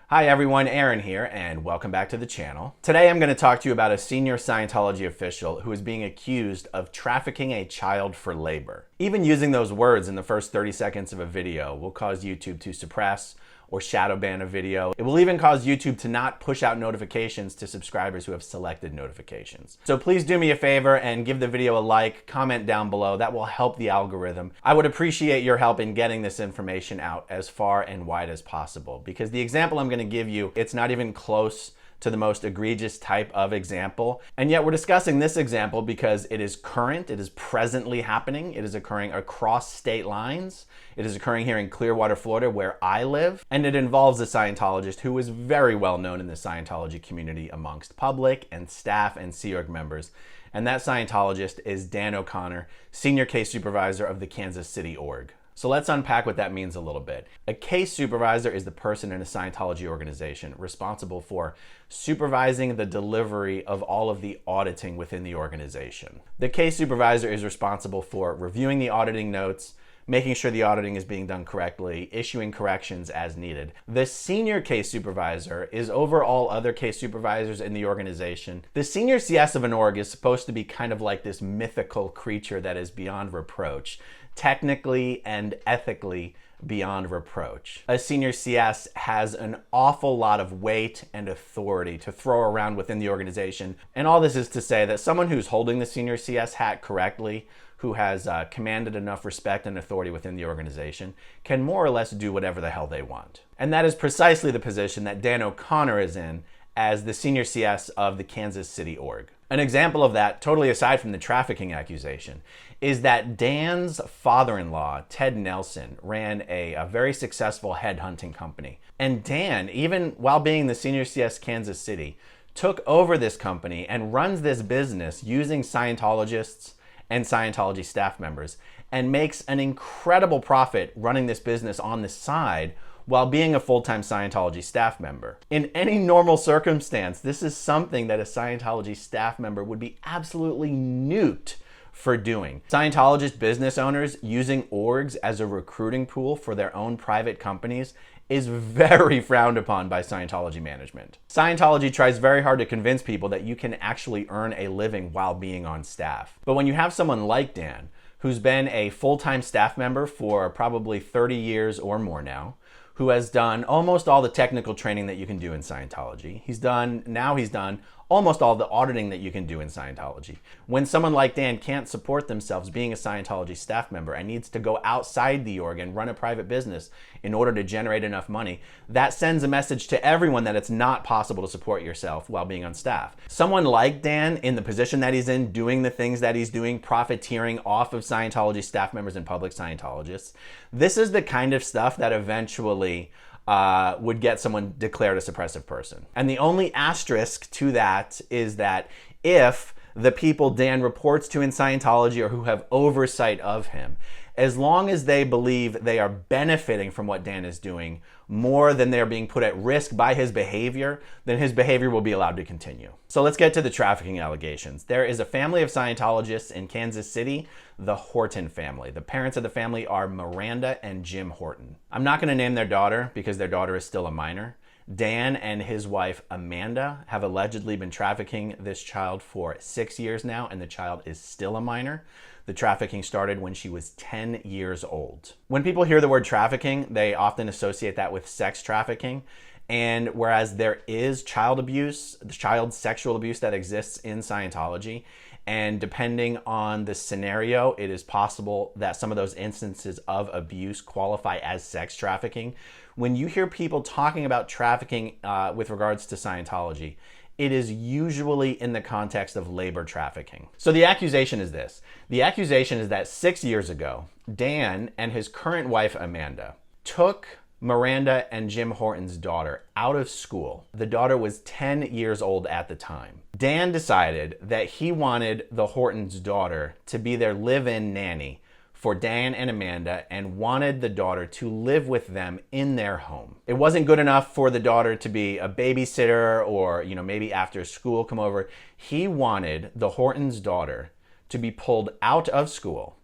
Hi everyone, Aaron here, and welcome back to the channel. Today I'm going to talk to you about a senior Scientology official who is being accused of trafficking a child for labor. Even using those words in the first 30 seconds of a video will cause YouTube to suppress or shadow ban a video. It will even cause YouTube to not push out notifications to subscribers who have selected notifications. So please do me a favor and give the video a like, comment down below. That will help the algorithm. I would appreciate your help in getting this information out as far and wide as possible, because the example I'm going to give you, it's not even close to the most egregious type of example. And yet we're discussing this example because it is current, it is presently happening, it is occurring across state lines, it is occurring here in Clearwater, Florida, where I live, and it involves a Scientologist who is very well known in the Scientology community amongst public and staff and Sea Org members. And that Scientologist is Dan O'Connor, Senior Case Supervisor of the Kansas City Org. So let's unpack what that means a little bit. A case supervisor is the person in a Scientology organization responsible for supervising the delivery of all of the auditing within the organization. The case supervisor is responsible for reviewing the auditing notes, making sure the auditing is being done correctly, issuing corrections as needed. The senior case supervisor is over all other case supervisors in the organization. The senior CS of an org is supposed to be kind of like this mythical creature that is beyond reproach, technically and ethically beyond reproach. A senior CS has an awful lot of weight and authority to throw around within the organization. And all this is to say that someone who's holding the senior CS hat correctly, who has commanded enough respect and authority within the organization, can more or less do whatever the hell they want. And that is precisely the position that Dan O'Connor is in as the senior CS of the Kansas City Org. An example of that, totally aside from the trafficking accusation, is that Dan's father-in-law, Ted Nelson, ran a very successful headhunting company. And Dan, even while being the senior CS Kansas City, took over this company and runs this business using Scientologists and Scientology staff members, and makes an incredible profit running this business on the side while being a full-time Scientology staff member. In any normal circumstance, this is something that a Scientology staff member would be absolutely nuked for doing. Scientologist business owners using orgs as a recruiting pool for their own private companies is very frowned upon by Scientology management. Scientology tries very hard to convince people that you can actually earn a living while being on staff. But when you have someone like Dan, who's been a full-time staff member for probably 30 years or more now, who has done almost all the technical training that you can do in Scientology. He's done almost all the auditing that you can do in Scientology. When someone like Dan can't support themselves being a Scientology staff member and needs to go outside the org and run a private business in order to generate enough money, that sends a message to everyone that it's not possible to support yourself while being on staff. Someone like Dan, in the position that he's in, doing the things that he's doing, profiteering off of Scientology staff members and public Scientologists, this is the kind of stuff that eventually would get someone declared a suppressive person. And the only asterisk to that is that if the people Dan reports to in Scientology or who have oversight of him, as long as they believe they are benefiting from what Dan is doing more than they're being put at risk by his behavior, then his behavior will be allowed to continue. So let's get to the trafficking allegations. There is a family of Scientologists in Kansas City, the Horton family. The parents of the family are Miranda and Jim Horton. I'm not going to name their daughter because their daughter is still a minor. Dan and his wife Amanda have allegedly been trafficking this child for 6 years now, and the child is still a minor. The trafficking started when she was 10 years old. When people hear the word trafficking, they often associate that with sex trafficking. And whereas there is child abuse, child sexual abuse that exists in Scientology, and depending on the scenario, it is possible that some of those instances of abuse qualify as sex trafficking. When you hear people talking about trafficking with regards to Scientology, it is usually in the context of labor trafficking. So the accusation is this. The accusation is that 6 years ago, Dan and his current wife, Amanda, took Miranda and Jim Horton's daughter out of school. The daughter was 10 years old at the time. Dan decided that he wanted the Horton's daughter to be their live-in nanny for Dan and Amanda, and wanted the daughter to live with them in their home. It wasn't good enough for the daughter to be a babysitter or, maybe after school come over. He wanted the Horton's daughter to be pulled out of school,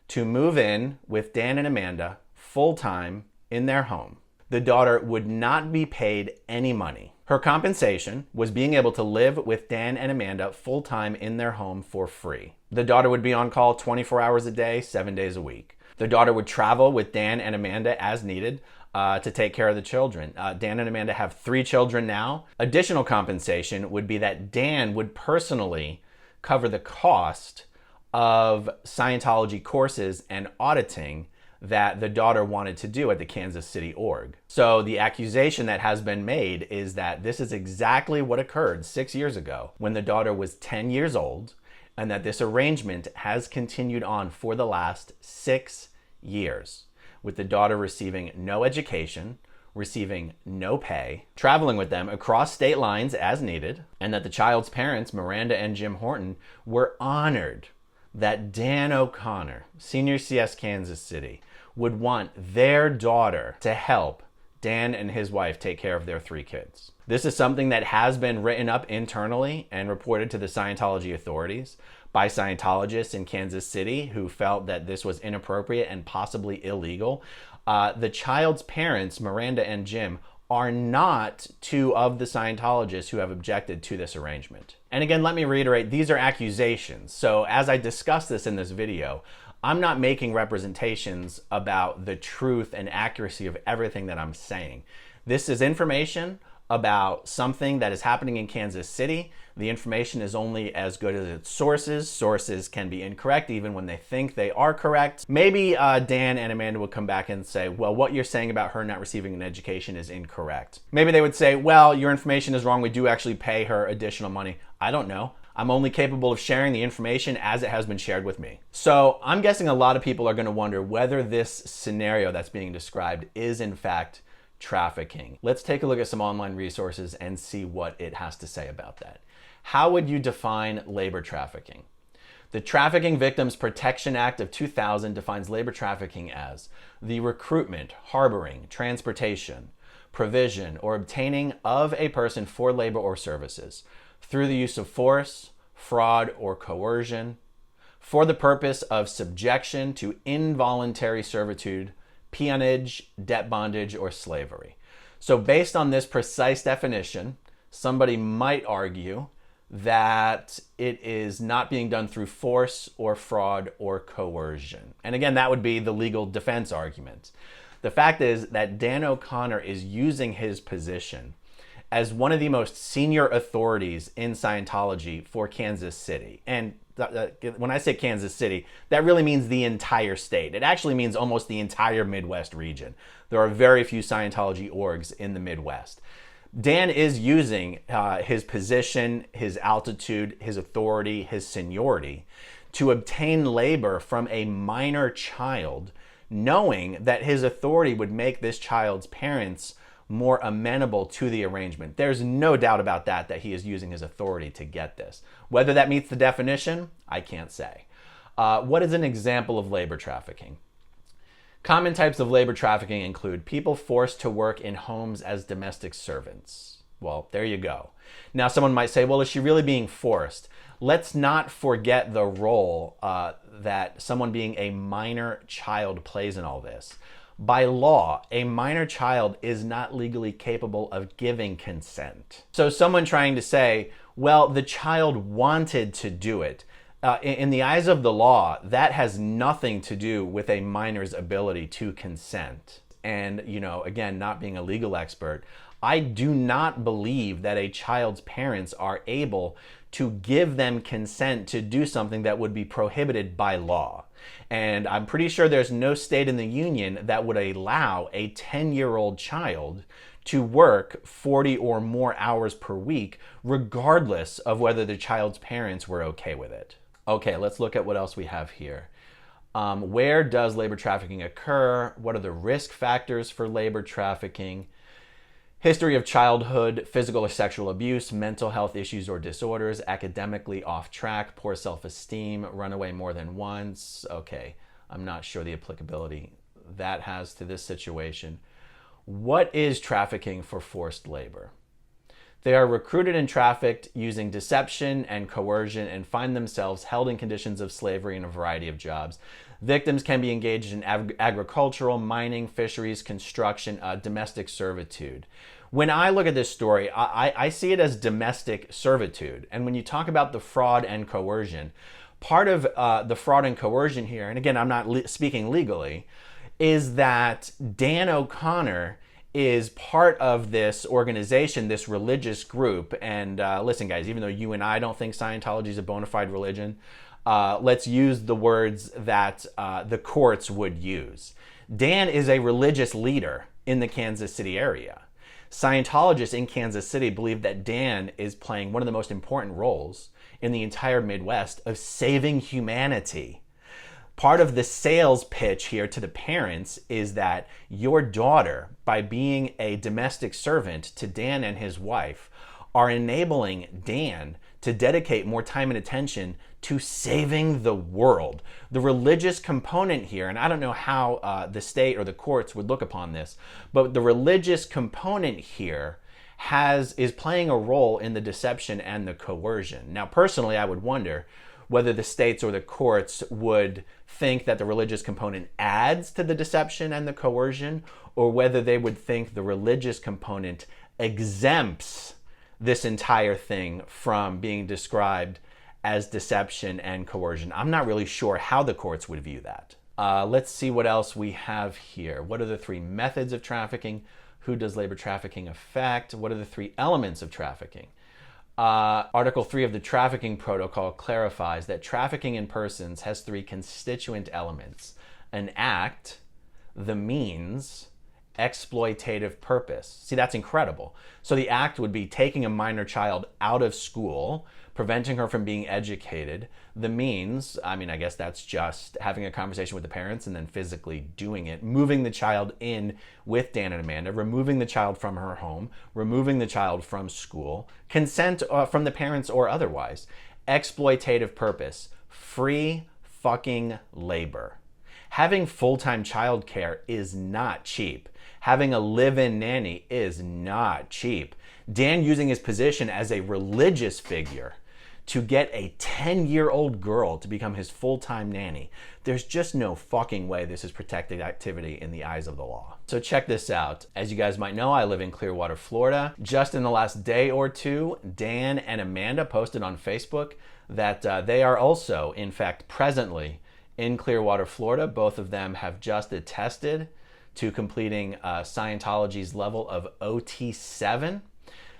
to move in with Dan and Amanda full-time in their home. the daughter would not be paid any money. Her compensation was being able to live with Dan and Amanda full-time in their home for free. The daughter would be on call 24 hours a day, 7 days a week. The daughter would travel with Dan and Amanda as needed to take care of the children. Dan and Amanda have 3 children now. Additional compensation would be that Dan would personally cover the cost of Scientology courses and auditing that the daughter wanted to do at the Kansas City org. So the accusation that has been made is that this is exactly what occurred 6 years ago when the daughter was 10 years old, and that this arrangement has continued on for the last 6 years, with the daughter receiving no education, receiving no pay, traveling with them across state lines as needed, and that the child's parents, Miranda and Jim Horton, were honored that Dan O'Connor, Senior CS Kansas City, would want their daughter to help Dan and his wife take care of their 3 kids. This is something that has been written up internally and reported to the Scientology authorities by Scientologists in Kansas City who felt that this was inappropriate and possibly illegal. The child's parents, Miranda and Jim, are not 2 of the Scientologists who have objected to this arrangement. And again, let me reiterate, these are accusations. So as I discuss this in this video, I'm not making representations about the truth and accuracy of everything that I'm saying. This is information about something that is happening in Kansas City. The information is only as good as its sources. Sources can be incorrect even when they think they are correct. Maybe Dan and Amanda would come back and say, well, what you're saying about her not receiving an education is incorrect. Maybe they would say, well, your information is wrong. We do actually pay her additional money. I don't know. I'm only capable of sharing the information as it has been shared with me. So I'm guessing a lot of people are going to wonder whether this scenario that's being described is in fact trafficking. Let's take a look at some online resources and see what it has to say about that. How would you define labor trafficking? The Trafficking Victims Protection Act of 2000 defines labor trafficking as the recruitment, harboring, transportation, provision, or obtaining of a person for labor or services through the use of force, fraud, or coercion for the purpose of subjection to involuntary servitude, peonage, debt bondage, or slavery. So based on this precise definition, somebody might argue that it is not being done through force or fraud or coercion. And again, that would be the legal defense argument. The fact is that Dan O'Connor is using his position as one of the most senior authorities in Scientology for Kansas City. And when I say Kansas City, that really means the entire state. It actually means almost the entire Midwest region. There are very few Scientology orgs in the Midwest. Dan is using his position, his altitude, his authority, his seniority to obtain labor from a minor child, knowing that his authority would make this child's parents more amenable to the arrangement. There's no doubt about that he is using his authority to get this. Whether that meets the definition, I can't say. What is an example of labor trafficking? Common types of labor trafficking include people forced to work in homes as domestic servants. Well, there you go. Now someone might say, well, is she really being forced? Let's not forget the role that someone being a minor child plays in all this. By law, a minor child is not legally capable of giving consent. So someone trying to say, well, the child wanted to do it. In the eyes of the law, that has nothing to do with a minor's ability to consent. And, again, not being a legal expert, I do not believe that a child's parents are able to give them consent to do something that would be prohibited by law. And I'm pretty sure there's no state in the union that would allow a 10-year-old child to work 40 or more hours per week, regardless of whether the child's parents were okay with it. Okay, let's look at what else we have here. Where does labor trafficking occur? What are the risk factors for labor trafficking? History of childhood, physical or sexual abuse, mental health issues or disorders, academically off track, poor self-esteem, run away more than once. Okay, I'm not sure the applicability that has to this situation. What is trafficking for forced labor? They are recruited and trafficked using deception and coercion and find themselves held in conditions of slavery in a variety of jobs. Victims can be engaged in agricultural, mining, fisheries, construction, domestic servitude. When I look at this story, I see it as domestic servitude. And when you talk about the fraud and coercion, part of the fraud and coercion here, and again, I'm not speaking legally, is that Dan O'Connor is part of this organization, this religious group. And listen, guys, even though you and I don't think Scientology is a bona fide religion, let's use the words that the courts would use. Dan is a religious leader in the Kansas City area. Scientologists in Kansas City believe that Dan is playing one of the most important roles in the entire Midwest of saving humanity. Part of the sales pitch here to the parents is that your daughter, by being a domestic servant to Dan and his wife, are enabling Dan to dedicate more time and attention to saving the world. The religious component here, and I don't know how the state or the courts would look upon this, but the religious component here is playing a role in the deception and the coercion. Now, personally, I would wonder whether the states or the courts would think that the religious component adds to the deception and the coercion, or whether they would think the religious component exempts this entire thing from being described as deception and coercion. I'm not really sure how the courts would view that. Let's see what else we have here. What are the 3 methods of trafficking? Who does labor trafficking affect? What are the 3 elements of trafficking? Article 3 of the Trafficking Protocol clarifies that trafficking in persons has 3 constituent elements: an act, the means, exploitative purpose. See, that's incredible. So the act would be taking a minor child out of school, preventing her from being educated. The means, I mean, I guess that's just having a conversation with the parents and then physically doing it, moving the child in with Dan and Amanda, removing the child from her home, removing the child from school, consent from the parents or otherwise. Exploitative purpose, free fucking labor. Having full-time childcare is not cheap. Having a live-in nanny is not cheap. Dan using his position as a religious figure to get a 10-year-old girl to become his full-time nanny. There's just no fucking way this is protected activity in the eyes of the law. So check this out. As you guys might know, I live in Clearwater, Florida. Just in the last day or two, Dan and Amanda posted on Facebook that they are also, in fact, presently in Clearwater, Florida. Both of them have just attested to completing Scientology's level of OT7.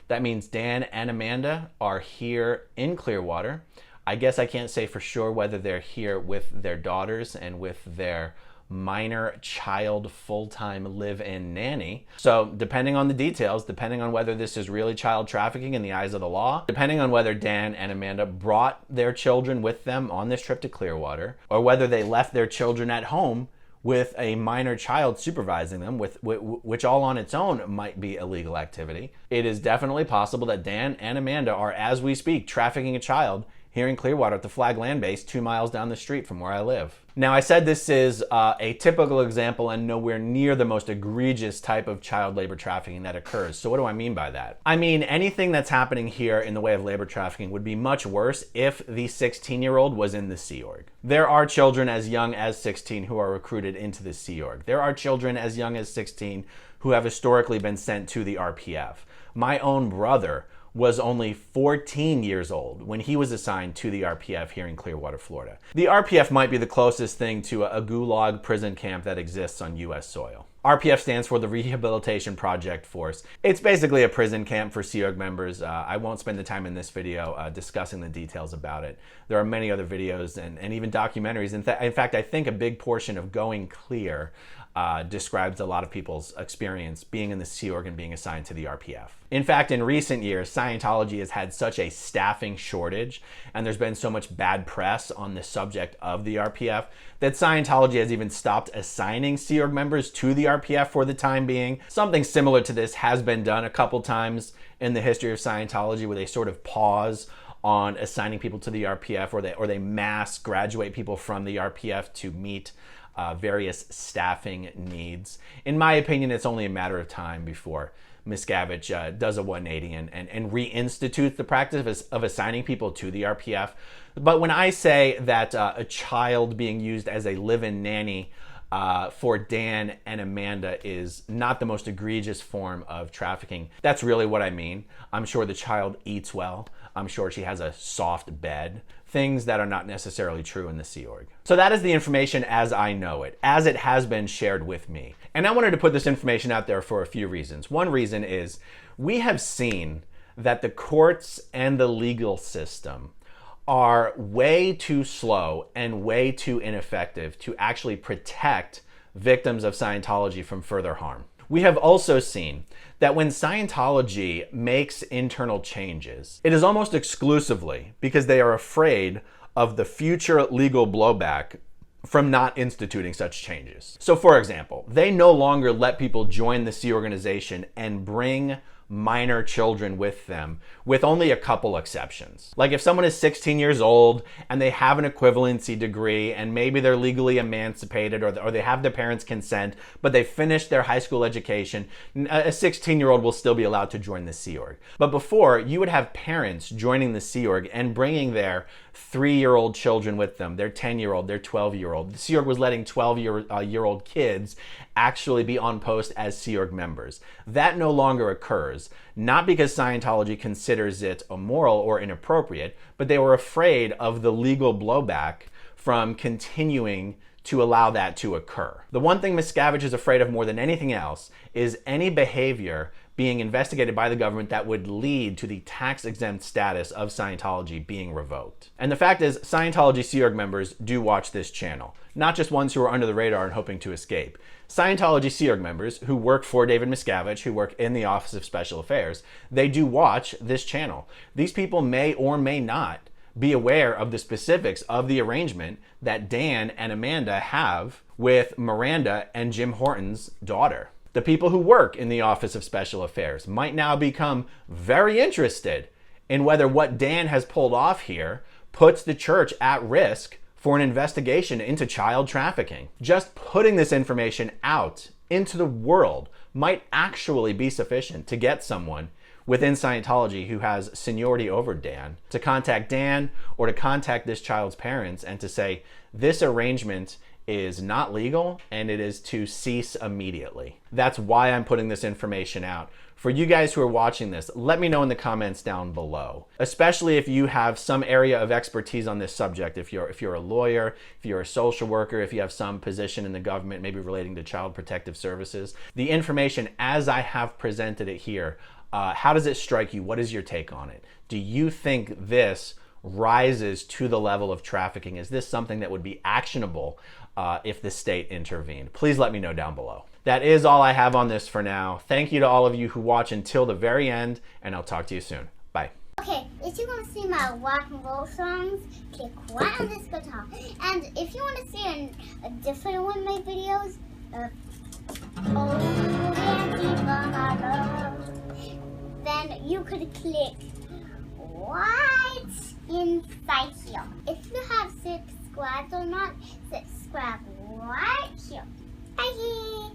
That means Dan and Amanda are here in Clearwater. I guess I can't say for sure whether they're here with their daughters and with their minor child full-time live-in nanny. So depending on the details, depending on whether this is really child trafficking in the eyes of the law, depending on whether Dan and Amanda brought their children with them on this trip to Clearwater, or whether they left their children at home with a minor child supervising them, which all on its own might be illegal activity, it is definitely possible that Dan and Amanda are, as we speak, trafficking a child here in Clearwater at the Flag Land Base 2 miles down the street from where I live. Now, I said this is a typical example and nowhere near the most egregious type of child labor trafficking that occurs. So what do I mean by that? I mean, anything that's happening here in the way of labor trafficking would be much worse if the 16-year-old was in the Sea Org. There are children as young as 16 who are recruited into the Sea Org. There are children as young as 16 who have historically been sent to the RPF. My own brother was only 14 years old when he was assigned to the RPF here in Clearwater, Florida. The RPF might be the closest thing to a gulag prison camp that exists on US soil. RPF stands for the Rehabilitation Project Force. It's basically a prison camp for Sea Org members. I won't spend the time in this video discussing the details about it. There are many other videos and even documentaries. In fact, I think a big portion of Going Clear describes a lot of people's experience being in the Sea Org and being assigned to the RPF. In fact, in recent years, Scientology has had such a staffing shortage, and there's been so much bad press on the subject of the RPF, that Scientology has even stopped assigning Sea Org members to the RPF for the time being. Something similar to this has been done a couple times in the history of Scientology, where they sort of pause on assigning people to the RPF, or they mass graduate people from the RPF to meet various staffing needs. In my opinion, it's only a matter of time before Miscavige does a 180 and reinstitutes the practice of assigning people to the RPF. But when I say that a child being used as a live-in nanny for Dan and Amanda is not the most egregious form of trafficking, that's really what I mean. I'm sure the child eats well. I'm sure she has a soft bed. Things that are not necessarily true in the Sea Org. So that is the information as I know it, as it has been shared with me. And I wanted to put this information out there for a few reasons. One reason is we have seen that the courts and the legal system are way too slow and way too ineffective to actually protect victims of Scientology from further harm. We have also seen that when Scientology makes internal changes, it is almost exclusively because they are afraid of the future legal blowback from not instituting such changes. So for example, they no longer let people join the Sea organization and bring minor children with them, with only a couple exceptions. Like if someone is 16 years old and they have an equivalency degree and maybe they're legally emancipated or they have their parents' consent, but they finished their high school education, a 16-year-old will still be allowed to join the Sea Org. But before, you would have parents joining the Sea Org and bringing their 3-year-old children with them, their 10-year-old, their 12-year-old. The Sea Org was letting 12-year-old kids actually be on post as Sea Org members. That no longer occurs, not because Scientology considers it immoral or inappropriate, but they were afraid of the legal blowback from continuing to allow that to occur. The one thing Miscavige is afraid of more than anything else is any behavior being investigated by the government that would lead to the tax-exempt status of Scientology being revoked. And the fact is, Scientology Sea Org members do watch this channel, not just ones who are under the radar and hoping to escape. Scientology Sea Org members who work for David Miscavige, who work in the Office of Special Affairs, they do watch this channel. These people may or may not be aware of the specifics of the arrangement that Dan and Amanda have with Miranda and Jim Horton's daughter. The people who work in the Office of Special Affairs might now become very interested in whether what Dan has pulled off here puts the church at risk for an investigation into child trafficking. Just putting this information out into the world might actually be sufficient to get someone within Scientology who has seniority over Dan to contact Dan or to contact this child's parents and to say, this arrangement is not legal and it is to cease immediately. That's why I'm putting this information out. For you guys who are watching this, let me know in the comments down below, especially if you have some area of expertise on this subject. If you're a lawyer, if you're a social worker, if you have some position in the government, maybe relating to child protective services, the information as I have presented it here, how does it strike you? What is your take on it? Do you think this rises to the level of trafficking? Is this something that would be actionable if the state intervened? Please let me know down below. That is all I have on this for now. Thank you to all of you who watch until the very end, and I'll talk to you soon. Bye. Okay, if you want to see my rock and roll songs, click right on this guitar. And if you want to see a different one of my videos, then you could click right inside here. If you have subscribed or not, subscribe right here. Bye.